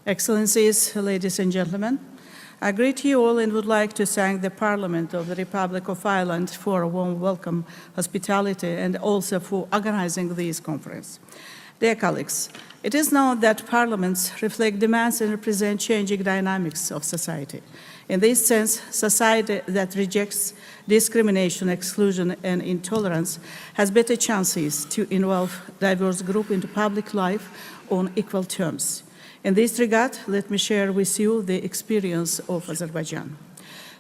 Excellencies, ladies and gentlemen, I greet you all and would like to thank the Parliament of the Republic of Ireland for a warm welcome, hospitality, and also for organizing this conference. Dear colleagues, it is known that parliaments reflect demands and represent changing dynamics of society. In this sense, society that rejects discrimination, exclusion, and intolerance has better chances to involve diverse groups into public life on equal terms. In this regard, let me share with you the experience of Azerbaijan.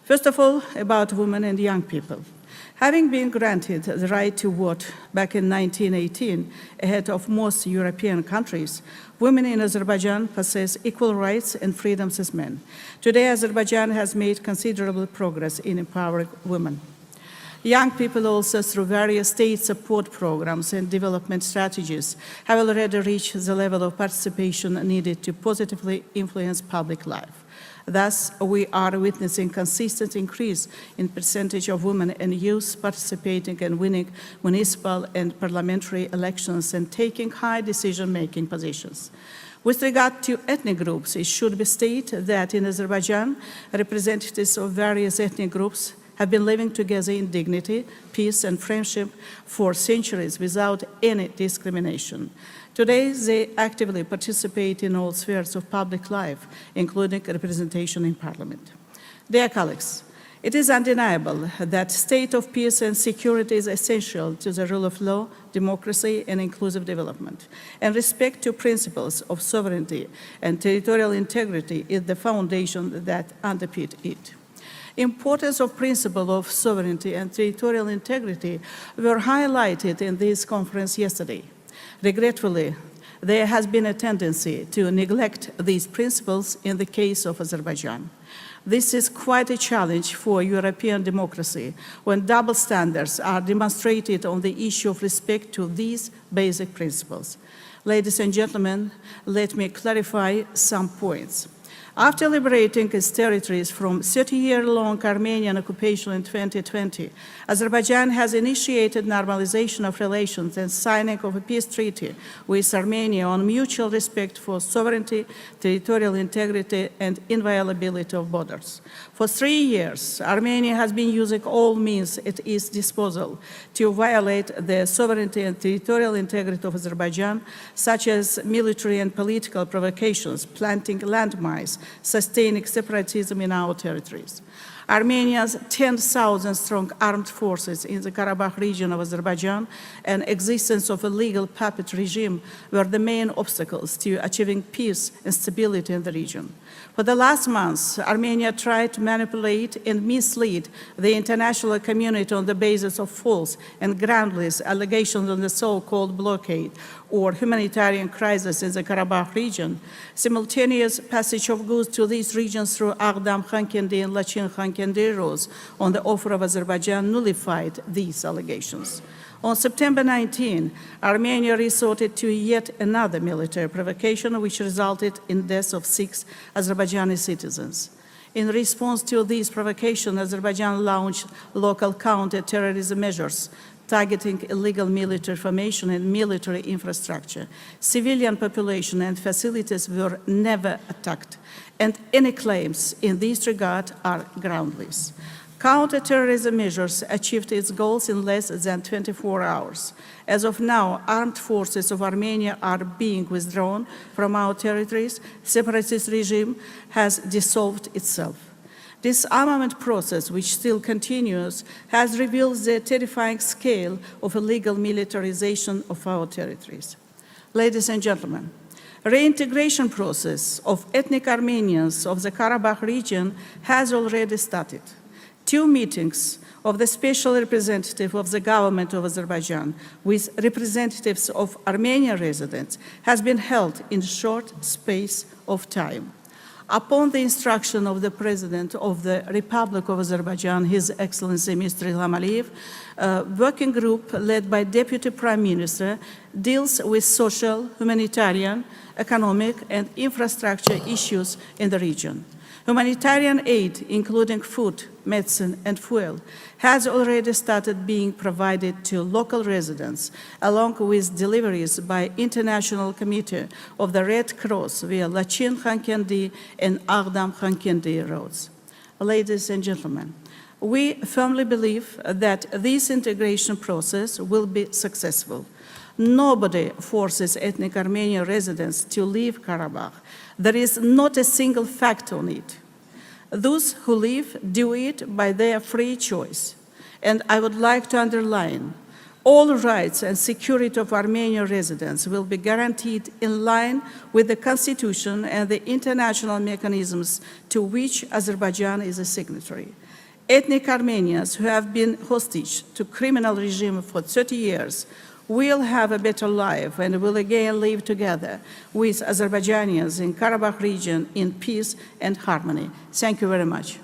First of all, about women and young people. Having been granted the right to vote back in 1918, ahead of most European countries, women in Azerbaijan possess equal rights and freedoms as men. Today, Azerbaijan has made considerable progress in empowering women. Young people also, through various state support programs and development strategies, have already reached the level of participation needed to positively influence public life. Thus, we are witnessing consistent increase in percentage of women and youth participating and winning municipal and parliamentary elections and taking high decision-making positions. With regard to ethnic groups, it should be stated that in Azerbaijan, representatives of various ethnic groups have been living together in dignity, peace, and friendship for centuries without any discrimination. Today, they actively participate in all spheres of public life, including representation in Parliament. Dear colleagues, it is undeniable that state of peace and security is essential to the rule of law, democracy, and inclusive development. And respect to principles of sovereignty and territorial integrity is the foundation that underpins it. Importance of principle of sovereignty and territorial integrity were highlighted in this conference yesterday. Regretfully, there has been a tendency to neglect these principles in the case of Azerbaijan. This is quite a challenge for European democracy when double standards are demonstrated on the issue of respect to these basic principles. Ladies and gentlemen, let me clarify some points. After liberating its territories from 30-year-long Armenian occupation in 2020, Azerbaijan has initiated normalization of relations and signing of a peace treaty with Armenia on mutual respect for sovereignty, territorial integrity, and inviolability of borders. For 3 years, Armenia has been using all means at its disposal to violate the sovereignty and territorial integrity of Azerbaijan, such as military and political provocations, planting landmines, sustaining separatism in our territories. Armenia's 10,000-strong armed forces in the Karabakh region of Azerbaijan and existence of a legal puppet regime were the main obstacles to achieving peace and stability in the region. For the last months, Armenia tried to manipulate and mislead the international community on the basis of false and groundless allegations on the so-called blockade or humanitarian crisis in the Karabakh region. Simultaneous passage of goods to these regions through Aghdam-Khankendi and Lachin-Khankendi roads on the offer of Azerbaijan nullified these allegations. On September 19, Armenia resorted to yet another military provocation which resulted in the death of 6 Azerbaijani citizens. In response to this provocation, Azerbaijan launched local counter-terrorism measures targeting illegal military formation and military infrastructure. Civilian population and facilities were never attacked, and any claims in this regard are groundless. Counter-terrorism measures achieved its goals in less than 24 hours. As of now, armed forces of Armenia are being withdrawn from our territories. Separatist regime has dissolved itself. This armament process, which still continues, has revealed the terrifying scale of illegal militarization of our territories. Ladies and gentlemen, reintegration process of ethnic Armenians of the Karabakh region has already started. 2 meetings of the special representative of the government of Azerbaijan with representatives of Armenian residents has been held in a short space of time. Upon the instruction of the President of the Republic of Azerbaijan, His Excellency Mr. Ilham Aliyev, a working group led by Deputy Prime Minister deals with social, humanitarian, economic, and infrastructure issues in the region. Humanitarian aid, including food, medicine, and fuel, has already started being provided to local residents, along with deliveries by International Committee of the Red Cross via Lachin-Khankendi and Agdam-Khankendi roads. Ladies and gentlemen, we firmly believe that this integration process will be successful. Nobody forces ethnic Armenian residents to leave Karabakh. There is not a single fact on it. Those who leave do it by their free choice. And I would like to underline, all rights and security of Armenian residents will be guaranteed in line with the Constitution and the international mechanisms to which Azerbaijan is a signatory. Ethnic Armenians who have been hostage to criminal regime for 30 years will have a better life and will again live together with Azerbaijanians in Karabakh region in peace and harmony. Thank you very much.